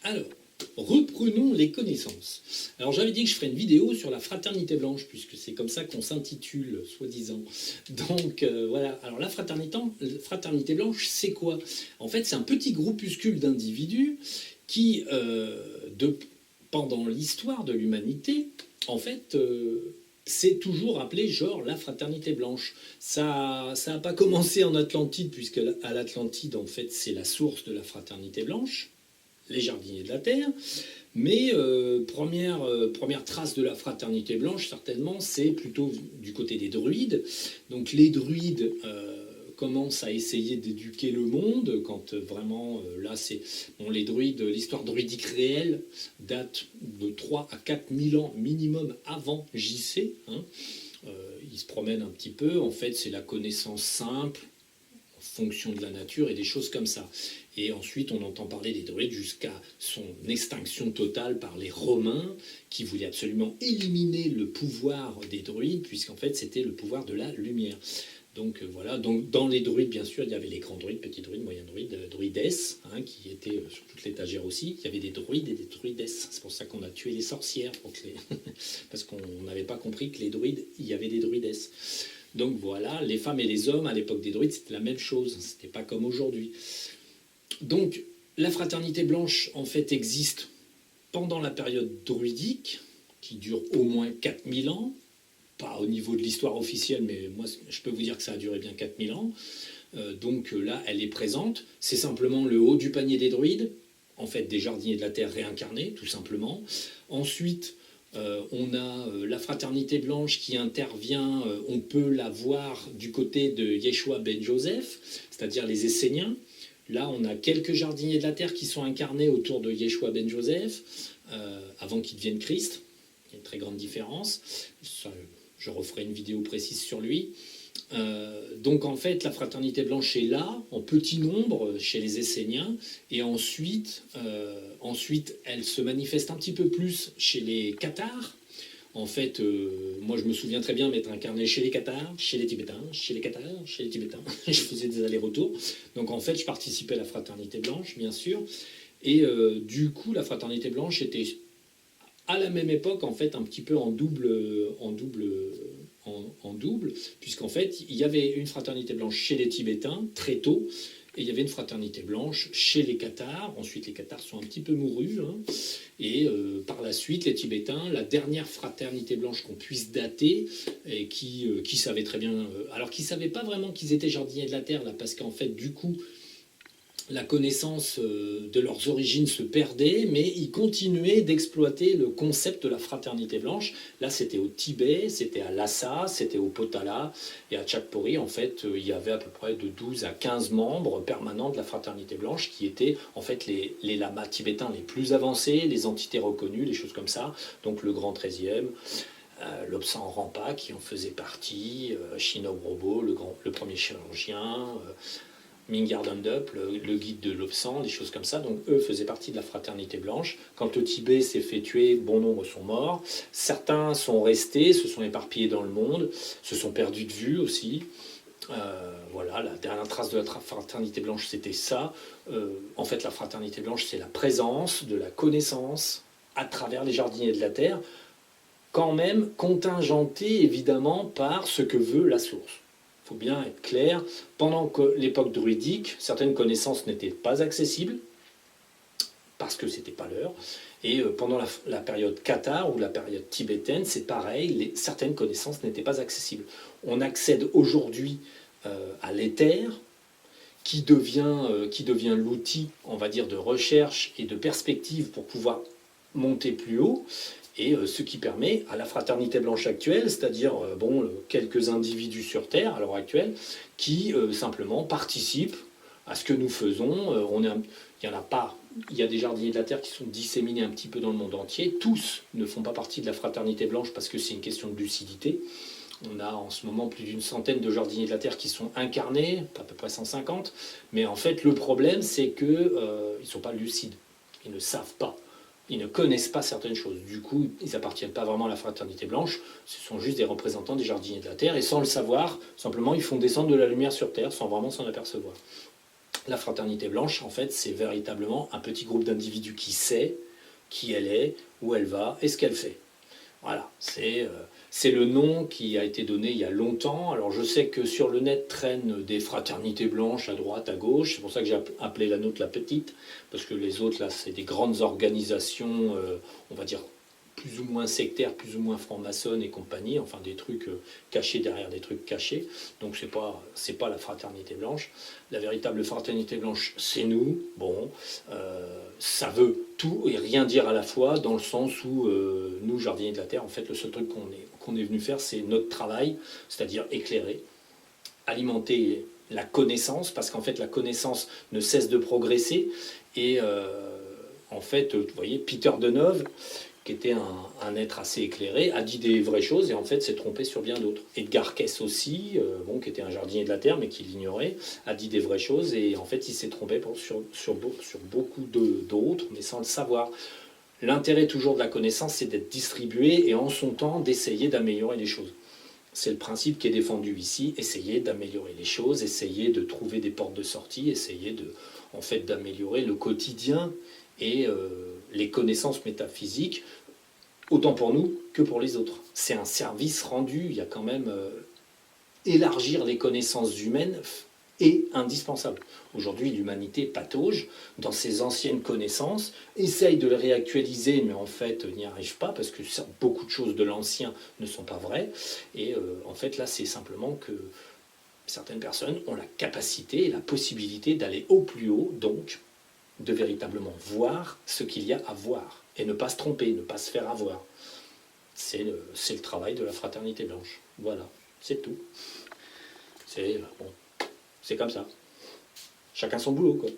Alors, reprenons les connaissances. Alors j'avais dit que je ferais une vidéo sur la fraternité blanche, puisque c'est comme ça qu'on s'intitule, soi-disant. Donc voilà, alors la fraternité blanche, c'est quoi? En fait, c'est un petit groupuscule d'individus qui, pendant l'histoire de l'humanité, en fait, c'est toujours appelé genre la fraternité blanche. Ça n'a pas commencé en Atlantide, puisque à l'Atlantide, en fait, c'est la source de la fraternité blanche, les jardiniers de la Terre. Mais première trace de la fraternité blanche, certainement, c'est plutôt du côté des druides. Donc les druides commencent à essayer d'éduquer le monde, quand vraiment, là, c'est... Bon, les druides, l'histoire druidique réelle date de 3 à 4 000 ans minimum avant JC. Hein. Ils se promènent un petit peu. En fait, c'est la connaissance simple, fonction de la nature et des choses comme ça. Et ensuite, on entend parler des druides jusqu'à son extinction totale par les Romains, qui voulaient absolument éliminer le pouvoir des druides, puisqu'en fait, c'était le pouvoir de la lumière. Donc voilà, donc dans les druides, bien sûr, il y avait les grands druides, petits druides, moyens druides, druidesses, hein, qui étaient sur toute l'étagère aussi. Il y avait des druides et des druidesses. C'est pour ça qu'on a tué les sorcières, parce qu'on n'avait pas compris que les druides, il y avait des druidesses. Donc voilà, les femmes et les hommes, à l'époque des druides, c'était la même chose. C'était pas comme aujourd'hui. Donc la fraternité blanche, en fait, existe pendant la période druidique, qui dure au moins 4000 ans. Pas au niveau de l'histoire officielle, mais moi, je peux vous dire que ça a duré bien 4000 ans. Donc là, elle est présente. C'est simplement le haut du panier des druides, en fait, des jardiniers de la Terre réincarnés, tout simplement. Ensuite, on a la fraternité blanche qui intervient, on peut la voir du côté de Yeshua ben Joseph, c'est-à-dire les Esséniens. Là, on a quelques jardiniers de la Terre qui sont incarnés autour de Yeshua ben Joseph, avant qu'il devienne Christ. Il y a une très grande différence. Ça, je referai une vidéo précise sur lui. Donc en fait, la fraternité blanche est là, en petit nombre, chez les Esséniens, et ensuite, elle se manifeste un petit peu plus chez les Cathares. En fait, moi je me souviens très bien m'être incarné chez les Cathares, chez les Tibétains, chez les Cathares, chez les Tibétains. Je faisais des allers-retours. Donc en fait, je participais à la fraternité blanche, bien sûr. Et du coup, la fraternité blanche était à la même époque, en fait, un petit peu en double, puisqu'en fait, il y avait une fraternité blanche chez les Tibétains, très tôt, et il y avait une fraternité blanche chez les Cathares. Ensuite, les Cathares sont un petit peu mourus, hein, et par la suite, les Tibétains, la dernière fraternité blanche qu'on puisse dater, et qui savait très bien... alors, qui ne savaient pas vraiment qu'ils étaient jardiniers de la Terre, là, parce qu'en fait, du coup... la connaissance de leurs origines se perdait, mais ils continuaient d'exploiter le concept de la fraternité blanche. Là, c'était au Tibet, c'était à Lhasa, c'était au Potala et à Chakpori. En fait, il y avait à peu près de 12 à 15 membres permanents de la fraternité blanche qui étaient en fait les lamas tibétains les plus avancés, les entités reconnues, les choses comme ça. Donc le grand 13e, Lobsang Rampa qui en faisait partie, Shinobu Robo, le premier chirurgien, Mingyar Dondup, le guide de Lobsang, des choses comme ça. Donc eux faisaient partie de la fraternité blanche. Quand le Tibet s'est fait tuer, bon nombre sont morts. Certains sont restés, se sont éparpillés dans le monde, se sont perdus de vue aussi. Voilà, la dernière trace de la fraternité blanche, c'était ça. En fait, la fraternité blanche, c'est la présence de la connaissance à travers les jardiniers de la Terre, quand même contingentée évidemment par ce que veut la source. Il faut bien être clair, pendant que l'époque druidique, certaines connaissances n'étaient pas accessibles, parce que ce n'était pas l'heure, et pendant la période cathare ou la période tibétaine, c'est pareil, certaines connaissances n'étaient pas accessibles. On accède aujourd'hui à l'éther, qui devient l'outil, on va dire, de recherche et de perspective pour pouvoir monter plus haut, et ce qui permet à la fraternité blanche actuelle, c'est-à-dire quelques individus sur Terre à l'heure actuelle, qui simplement participent à ce que nous faisons. Il y en a pas, il y a des jardiniers de la Terre qui sont disséminés un petit peu dans le monde entier. Tous ne font pas partie de la fraternité blanche parce que c'est une question de lucidité. On a en ce moment plus d'une centaine de jardiniers de la Terre qui sont incarnés, à peu près 150. Mais en fait, le problème, c'est qu'ils ne sont pas lucides. Ils ne savent pas. Ils ne connaissent pas certaines choses. Du coup, ils n'appartiennent pas vraiment à la fraternité blanche. Ce sont juste des représentants des jardiniers de la Terre. Et sans le savoir, simplement, ils font descendre de la lumière sur Terre sans vraiment s'en apercevoir. La fraternité blanche, en fait, c'est véritablement un petit groupe d'individus qui sait qui elle est, où elle va et ce qu'elle fait. Voilà, c'est le nom qui a été donné il y a longtemps. Alors je sais que sur le net traînent des fraternités blanches à droite, à gauche. C'est pour ça que j'ai appelé la nôtre la petite, parce que les autres, là, c'est des grandes organisations, on va dire, plus ou moins sectaires, plus ou moins franc-maçonnes et compagnie, enfin des trucs cachés derrière des trucs cachés. Donc c'est pas la fraternité blanche. La véritable fraternité blanche, c'est nous. Bon, ça veut tout et rien dire à la fois, dans le sens où nous, jardiniers de la Terre, en fait, le seul truc qu'on est venu faire, c'est notre travail, c'est-à-dire éclairer, alimenter la connaissance, parce qu'en fait, la connaissance ne cesse de progresser. Et en fait, vous voyez, Peter Deneuve, qui était un être assez éclairé, a dit des vraies choses et en fait s'est trompé sur bien d'autres. Edgar Cayce aussi, bon, qui était un jardinier de la Terre mais qui l'ignorait, a dit des vraies choses et en fait il s'est trompé sur beaucoup d'autres mais sans le savoir. L'intérêt toujours de la connaissance, c'est d'être distribué et en son temps d'essayer d'améliorer les choses. C'est le principe qui est défendu ici, essayer d'améliorer les choses, essayer de trouver des portes de sortie, essayer en fait, d'améliorer le quotidien et les connaissances métaphysiques, autant pour nous que pour les autres. C'est un service rendu, il y a quand même élargir les connaissances humaines est indispensable. Aujourd'hui, l'humanité patauge dans ses anciennes connaissances, essaye de les réactualiser, mais en fait n'y arrive pas, parce que beaucoup de choses de l'ancien ne sont pas vraies. Et en fait, là, c'est simplement que certaines personnes ont la capacité et la possibilité d'aller au plus haut, donc de véritablement voir ce qu'il y a à voir, et ne pas se tromper, ne pas se faire avoir. C'est le travail de la fraternité blanche. Voilà, c'est tout. C'est bon, c'est comme ça. Chacun son boulot, quoi.